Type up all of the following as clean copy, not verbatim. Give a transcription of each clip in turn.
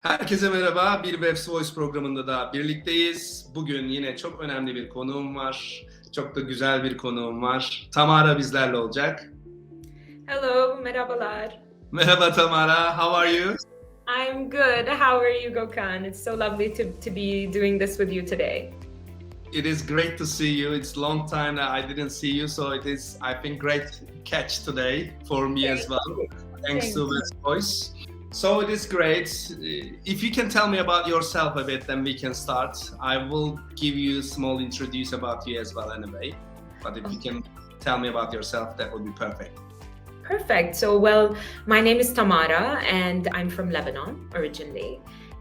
Herkese merhaba. Bir VEF Voice programında da birlikteyiz. Bugün yine çok önemli bir konuğum var. Çok da güzel bir konuğum var. Tamara bizlerle olacak. Hello, merhabalar. Merhaba Tamara. How are you? I'm good. How are you, Gökhan? It's so lovely to be doing this with you today. It is great to see you. It's a long time that I didn't see you, so it is, I think, great catch today for me as well. Thanks to VEF Voice. So it is great. If you can tell me about yourself a bit, then we can start. I will give you a small introduce about you as well anyway. But if you can tell me about yourself, that would be perfect. Perfect. So, well, my name is Tamara and I'm from Lebanon originally.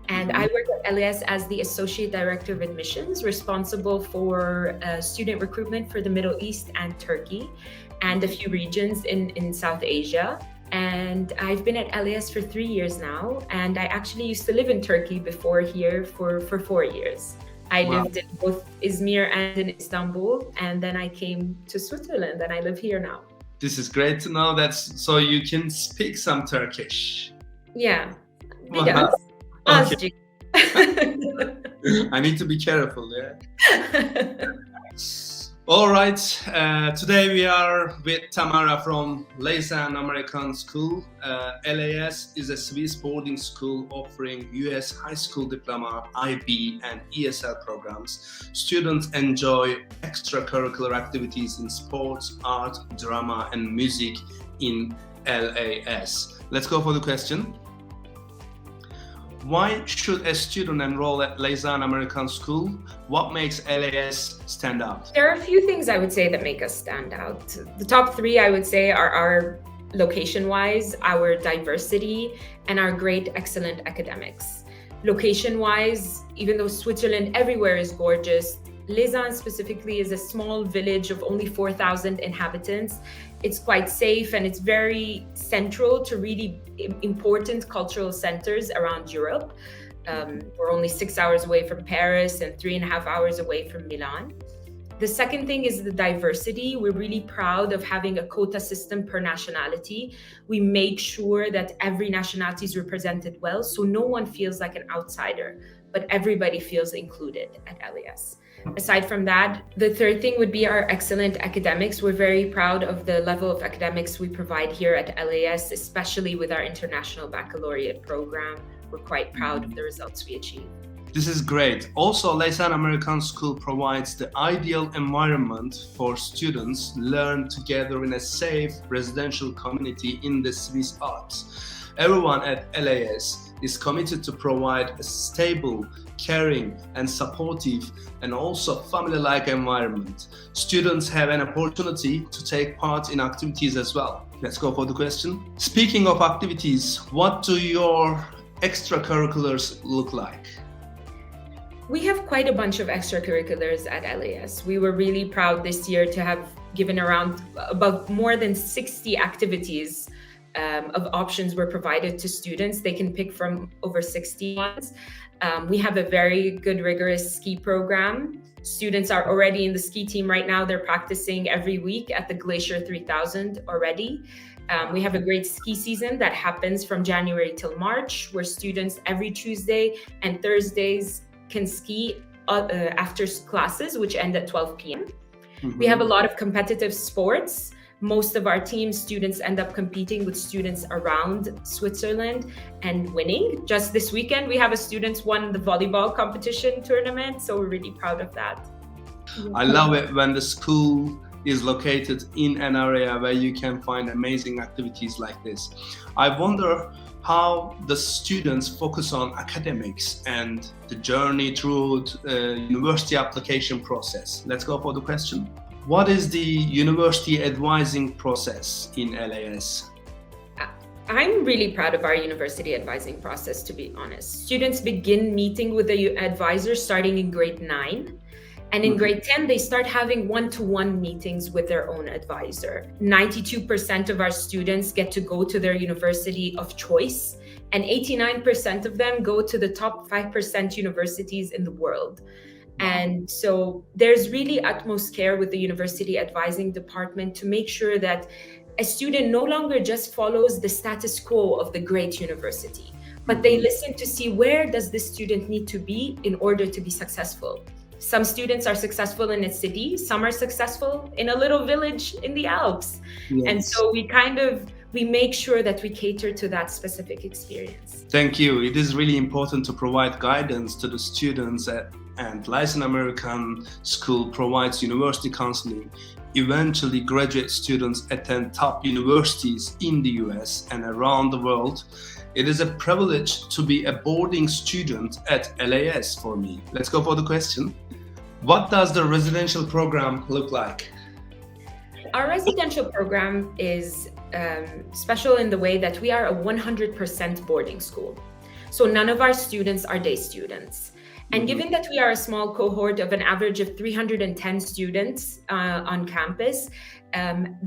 And I work at LES as the Associate Director of Admissions, responsible for student recruitment for the Middle East and Turkey and a few regions in South Asia. And I've been at LES for 3 years now, and I actually used to live in Turkey before here for 4 years. I lived in both Izmir and in Istanbul, and then I came to Switzerland, and I live here now. This is great to know that, so you can speak some Turkish. Yeah, Wow. biraz. Okay. Azıcık. I need to be careful, yeah? All right, today we are with Tamara from Leysin American School. LAS is a Swiss boarding school offering US high school diploma, IB and ESL programs. Students enjoy extracurricular activities in sports, art, drama and music in LAS. Let's go for the question. Why should a student enroll at Leysin American School? What makes LAS stand out? There are a few things I would say that make us stand out. The top 3 I would say are our location-wise, our diversity, and our great, excellent academics. Location-wise, even though Switzerland everywhere is gorgeous, Leysin specifically is a small village of only 4,000 inhabitants. It's quite safe and it's very central to really important cultural centers around Europe. We're only 6 hours away from Paris and 3.5 hours away from Milan. The second thing is the diversity. We're really proud of having a quota system per nationality. We make sure that every nationality is represented well, so no one feels like an outsider, but everybody feels included at LES. Aside from that, the third thing would be our excellent academics. We're very proud of the level of academics we provide here at LAS, especially with our international baccalaureate program. We're quite proud of the results we achieve. This is great. Also, Leysin American School provides the ideal environment for students learn together in a safe residential community in the Swiss Alps. Everyone at LAS is committed to provide a stable, caring and supportive and also family-like environment. Students have an opportunity to take part in activities as well. Let's go for the question. Speaking of activities, what do your extracurriculars look like? We have quite a bunch of extracurriculars at LAS. We were really proud this year to have given around about more than 60 activities of options were provided to students. They can pick from over 60 ones. We have a very good, rigorous ski program. Students are already in the ski team right now. They're practicing every week at the Glacier 3000 already. We have a great ski season that happens from January till March, where students every Tuesday and Thursdays can ski after classes, which end at 12 p.m. Mm-hmm. We have a lot of competitive sports. Most of our team students end up competing with students around Switzerland and winning. Just this weekend, we have a students won the volleyball competition tournament, so we're really proud of that. I love it when the school is located in an area where you can find amazing activities like this. I wonder how the students focus on academics and the journey through university application process. Let's go for the question. What is the university advising process in LAS? I'm really proud of our university advising process, to be honest. Students begin meeting with the advisor starting in grade 9. And in grade 10, they start having one-to-one meetings with their own advisor. 92% of our students get to go to their university of choice, and 89% of them go to the top 5% universities in the world. And so there's really utmost care with the university advising department to make sure that a student no longer just follows the status quo of the great university, but they listen to see where does this student need to be in order to be successful. Some students are successful in a city, some are successful in a little village in the Alps. Yes. And so we make sure that we cater to that specific experience. Thank you. It is really important to provide guidance to the students and Leysin American School provides university counseling. Eventually, graduate students attend top universities in the US and around the world. It is a privilege to be a boarding student at LAS for me. Let's go for the question. What does the residential program look like? Our residential program is special in the way that we are a 100% boarding school. So none of our students are day students. And given that we are a small cohort of an average of 310 students on campus,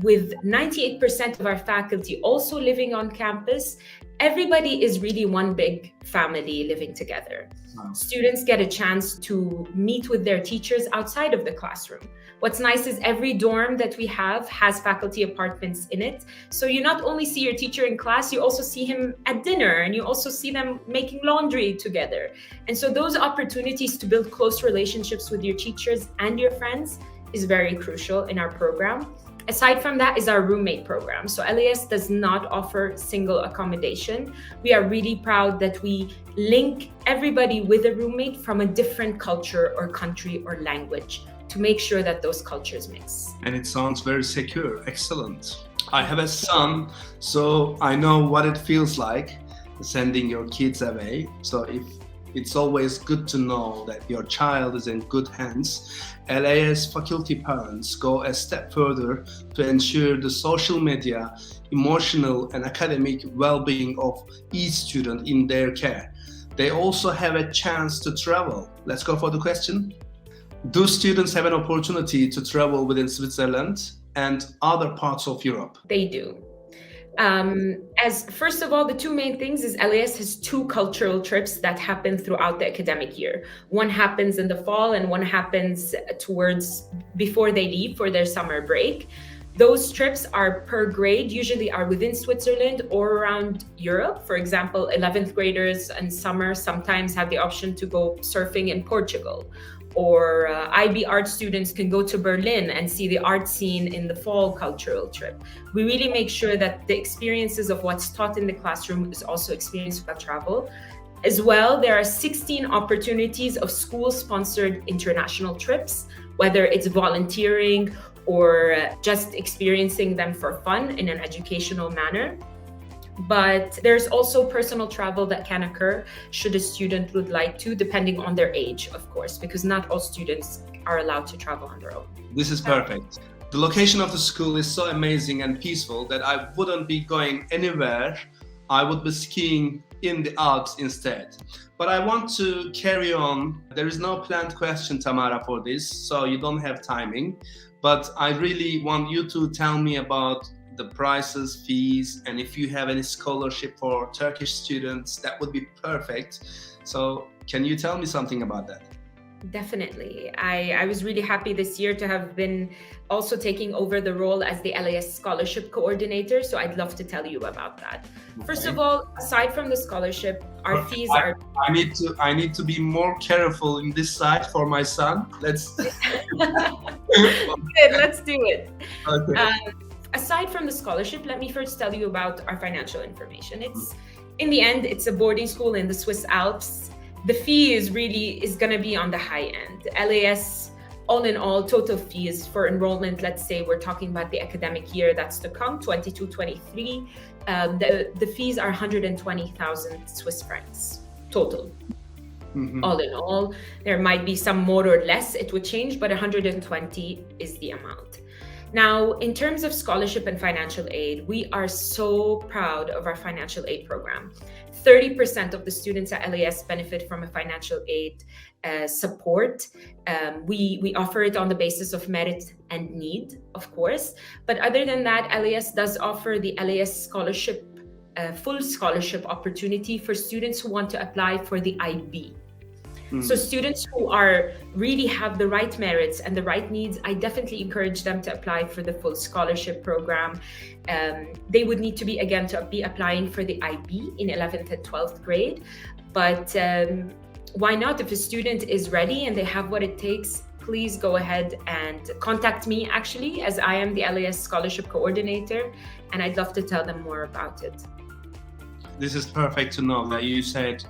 with 98% of our faculty also living on campus, everybody is really one big family living together. Wow. Students get a chance to meet with their teachers outside of the classroom. What's nice is every dorm that we have has faculty apartments in it. So you not only see your teacher in class, you also see him at dinner, and you also see them making laundry together. And so those opportunities to build close relationships with your teachers and your friends is very crucial in our program. Aside from that is our roommate program. So LAS does not offer single accommodation. We are really proud that we link everybody with a roommate from a different culture or country or language to make sure that those cultures mix. And it sounds very secure. Excellent. I have a son, so I know what it feels like sending your kids away. So it's always good to know that your child is in good hands. LAS faculty parents go a step further to ensure the social media, emotional and academic well-being of each student in their care. They also have a chance to travel. Let's go for the question. Do students have an opportunity to travel within Switzerland and other parts of Europe? They do. As first of all, the two main things is LAS has two cultural trips that happen throughout the academic year. One happens in the fall and one happens before they leave for their summer break. Those trips are per grade, usually are within Switzerland or around Europe. For example, 11th graders in summer sometimes have the option to go surfing in Portugal. Or IB art students can go to Berlin and see the art scene in the fall cultural trip. We really make sure that the experiences of what's taught in the classroom is also experienced while travel. As well, there are 16 opportunities of school-sponsored international trips, whether it's volunteering or just experiencing them for fun in an educational manner. But there's also personal travel that can occur should a student would like to, depending on their age, of course, because not all students are allowed to travel on their own. This is perfect. The location of the school is so amazing and peaceful that I wouldn't be going anywhere. I would be skiing in the Alps instead. But I want to carry on. There is no planned question, Tamara, for this, so you don't have timing. But I really want you to tell me about the prices, fees, and if you have any scholarship for Turkish students, that would be perfect. So can you tell me something about that? Definitely. I was really happy this year to have been also taking over the role as the LAS scholarship coordinator. So I'd love to tell you about that. Okay. First of all, aside from the scholarship, our fees are... I need to be more careful in this side for my son. Let's... Good, let's do it. Okay. Aside from the scholarship, let me first tell you about our financial information. In the end, it's a boarding school in the Swiss Alps. The fee is going to be on the high end. LAS, all in all, total fees for enrollment, let's say we're talking about the academic year that's to come, 22-23, the fees are 120,000 Swiss francs total. Mm-hmm. All in all, there might be some more or less, it would change, but 120 is the amount. Now, in terms of scholarship and financial aid, we are so proud of our financial aid program. 30% of the students at LAS benefit from a financial aid support. We offer it on the basis of merit and need, of course. But other than that, LAS does offer the LAS scholarship, full scholarship opportunity for students who want to apply for the IB. So students who are really have the right merits and the right needs, I definitely encourage them to apply for the full scholarship program. They would need to be applying for the IB in 11th and 12th grade. But why not? If a student is ready and they have what it takes, please go ahead and contact me, actually, as I am the LAS Scholarship Coordinator, and I'd love to tell them more about it. This is perfect to know that you said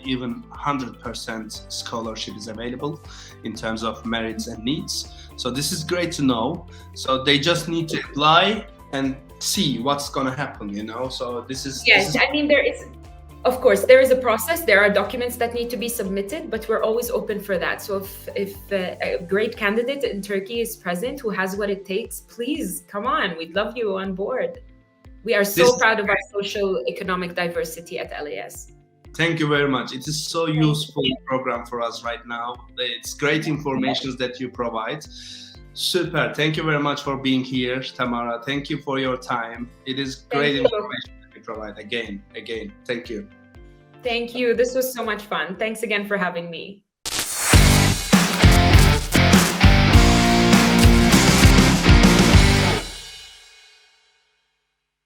even 100% scholarship is available in terms of merits and needs. So this is great to know. So they just need to apply and see what's going to happen, you know? So this is... Yes, I mean, there is... Of course, there is a process. There are documents that need to be submitted, but we're always open for that. So if a great candidate in Turkey is present who has what it takes, please come on. We'd love you on board. We are so proud of our social economic diversity at LAS. Thank you very much. It is so useful program for us right now. It's great information that you provide. Super. Thank you very much for being here, Tamara. Thank you for your time. It is great information that you provide again. Thank you. Thank you. This was so much fun. Thanks again for having me.